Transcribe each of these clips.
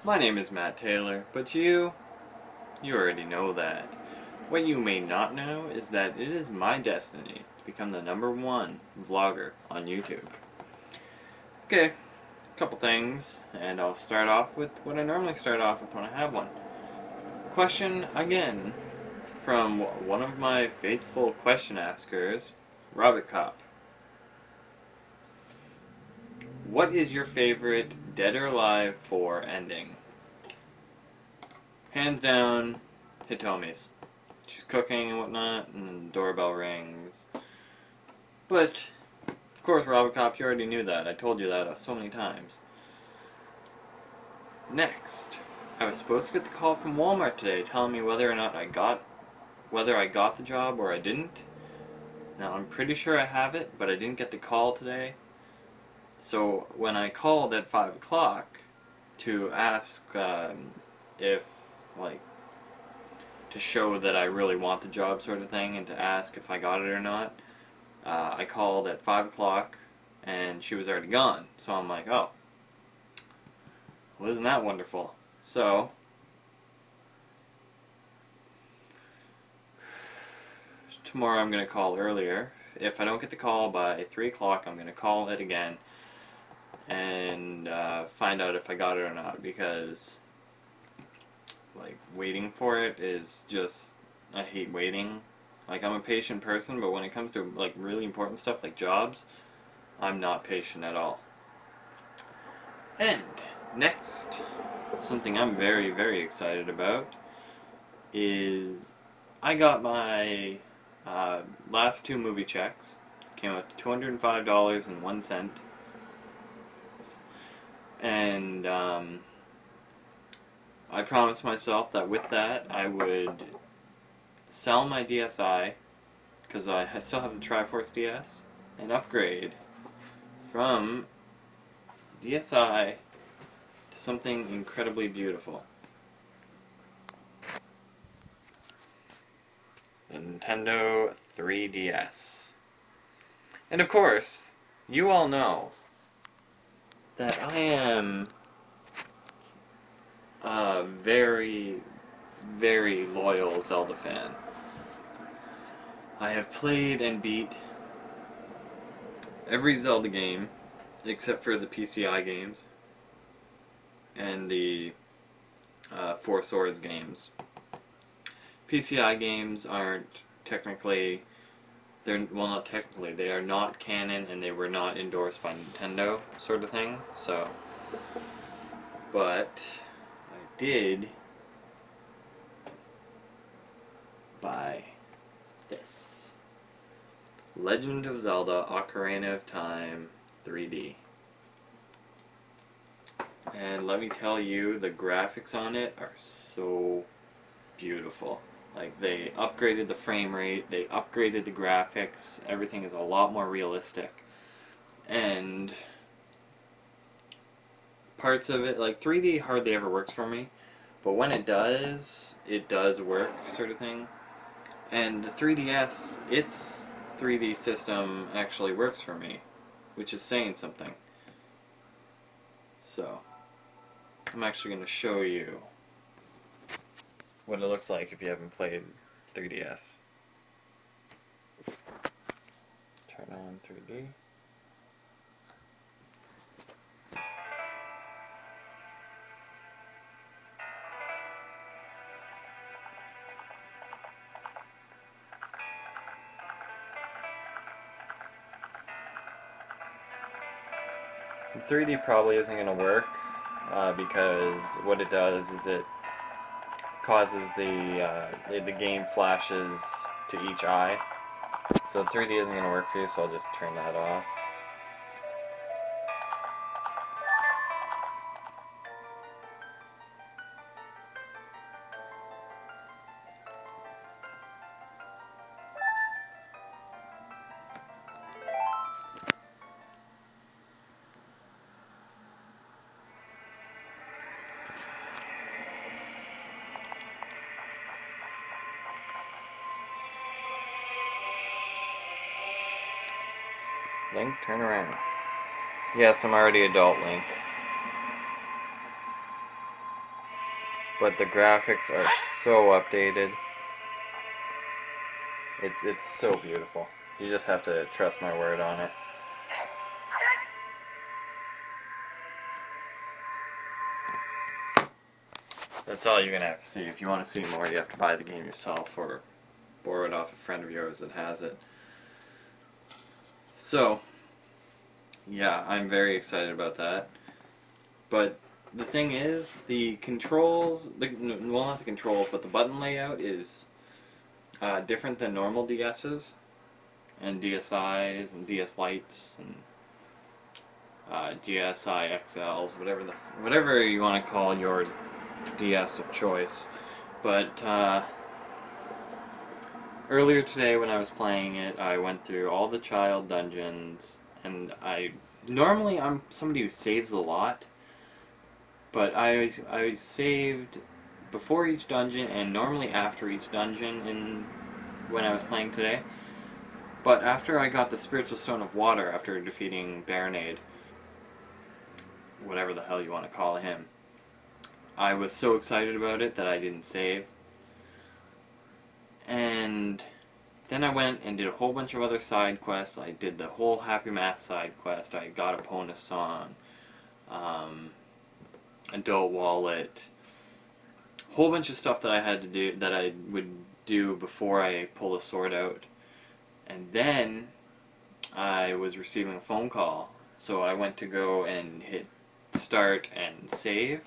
My name is Matt Taylor, but you already know that. What you may not know is that it is my destiny to become the #1 vlogger on YouTube. Okay, a couple things, and I'll start off with what I normally start off with when I have one. Question again from one of my faithful question askers, Robert Cop. What is your favorite Dead or Alive 4 ending? Hands down, Hitomi's. She's cooking and whatnot, and the doorbell rings. But, of course, Robocop, you already knew that. I told you that so many times. Next, I was supposed to get the call from Walmart today telling me whether or not I got the job or I didn't. Now, I'm pretty sure I have it, but I didn't get the call today. So, when I called at 5 o'clock to ask if, like, to show that I really want the job sort of thing and to ask if I got it or not, I called at 5 o'clock and she was already gone. So I'm like, oh, well, isn't that wonderful? So, tomorrow I'm going to call earlier. If I don't get the call by 3 o'clock, I'm going to call it again and find out if I got it or not, because like waiting for it is just, I hate waiting. Like, I'm a patient person, but when it comes to like really important stuff like jobs, I'm not patient at all. And next, something I'm very, very excited about is I got my last 2 movie checks. Came out to $205.01. And I promised myself that with that I would sell my DSi, because I still have the Triforce DS, and upgrade from DSi to something incredibly beautiful. The Nintendo 3DS. And of course, you all know that I am a very, very loyal Zelda fan. I have played and beat every Zelda game except for the PCI games and the Four Swords games. PCI games aren't technically, well, not technically, they are not canon and they were not endorsed by Nintendo, sort of thing, so. But I did buy this Legend of Zelda Ocarina of Time 3D. And let me tell you, the graphics on it are so beautiful. Like, they upgraded the frame rate, they upgraded the graphics, everything is a lot more realistic. And parts of it, like 3D hardly ever works for me, but when it does work, sort of thing. And the 3DS, its 3D system actually works for me, which is saying something. So, I'm actually going to show you what it looks like if you haven't played 3DS. Turn on 3D. The 3D probably isn't going to work because what it does is it causes the game flashes to each eye. So 3D isn't going to work for you, so I'll just turn that off. Link, turn around. Yes, I'm already adult Link. but the graphics are so updated. It's so beautiful. You just have to trust my word on it. That's all you're gonna have to see. If you want to see more, you have to buy the game yourself or borrow it off a friend of yours that has it. So, yeah, I'm very excited about that. But the thing is, the controls, well, not the controls, but the button layout is different than normal DS's and DSI's and DS Lites and DSi XLs, whatever you want to call your DS of choice. But earlier today when I was playing it, I went through all the child dungeons, and normally I'm somebody who saves a lot, but I saved before each dungeon and normally after each dungeon when I was playing today. But after I got the Spiritual Stone of Water, after defeating Baronade, whatever the hell you want to call him, I was so excited about it that I didn't save. And then I went and did a whole bunch of other side quests. I did the whole Happy Math side quest. I got a Epona song, Adult Wallet, a whole bunch of stuff that I had to do, that I would do before I pull the sword out. And then I was receiving a phone call, so I went to go and hit start and save.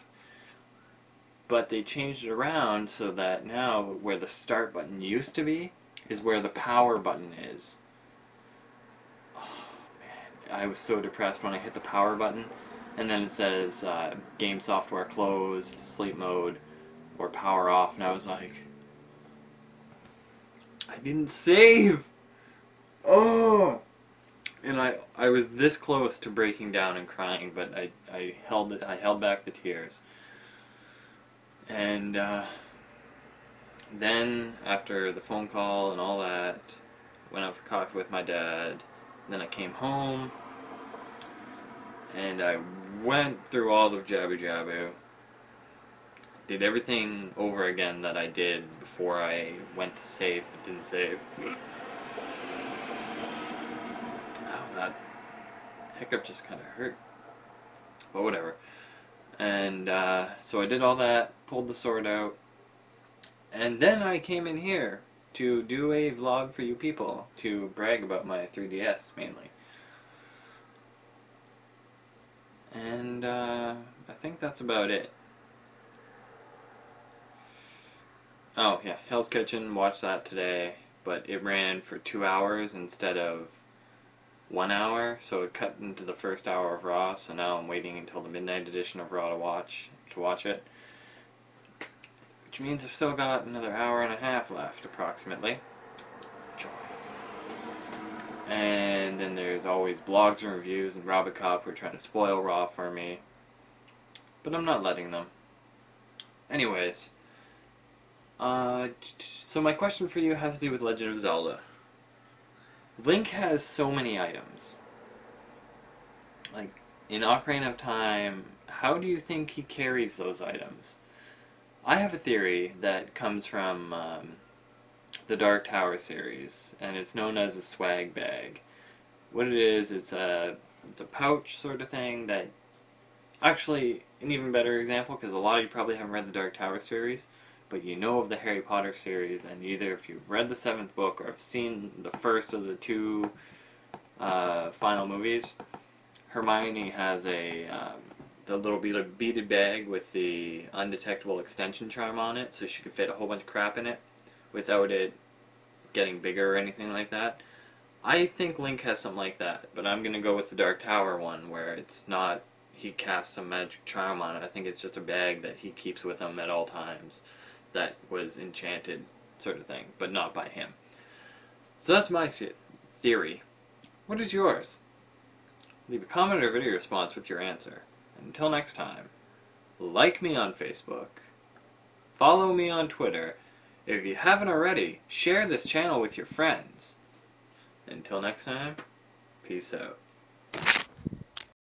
But they changed it around so that now where the start button used to be is where the power button is. Oh man, I was so depressed when I hit the power button, and then it says game software closed, sleep mode, or power off, and I was like, I didn't save! Oh! And I was this close to breaking down and crying, but I held back the tears. And then, after the phone call and all that, went out for coffee with my dad. Then I came home, and I went through all of Jabu Jabu. Did everything over again that I did before I went to save, but didn't save. Oh, that hiccup just kind of hurt. But whatever. And so I did all that, pulled the sword out, and then I came in here to do a vlog for you people, to brag about my 3DS mainly. And I think that's about it. Oh yeah, Hell's Kitchen, watched that today, but it ran for 2 hours instead of 1 hour, so it cut into the first hour of Raw, so now I'm waiting until the midnight edition of Raw to watch it. Which means I've still got another hour and a half left, approximately. Joy. And then there's always blogs and reviews, and Robocop who are trying to spoil Raw for me. But I'm not letting them. Anyways. So my question for you has to do with Legend of Zelda. Link has so many items. Like, in Ocarina of Time, how do you think he carries those items? I have a theory that comes from the Dark Tower series, and it's known as a swag bag. What it is, it's a pouch sort of thing that, actually, an even better example, because a lot of you probably haven't read the Dark Tower series, but you know of the Harry Potter series, and either if you've read the 7th book or have seen the first of the 2 final movies, Hermione has the little beaded bag with the undetectable extension charm on it, so she could fit a whole bunch of crap in it without it getting bigger or anything like that. I think Link has something like that, but I'm going to go with the Dark Tower one, where it's not he casts some magic charm on it. I think it's just a bag that he keeps with him at all times that was enchanted, sort of thing, but not by him. So that's my theory. What is yours? Leave a comment or video response with your answer. Until next time, like me on Facebook, follow me on Twitter. If you haven't already, share this channel with your friends. Until next time, peace out.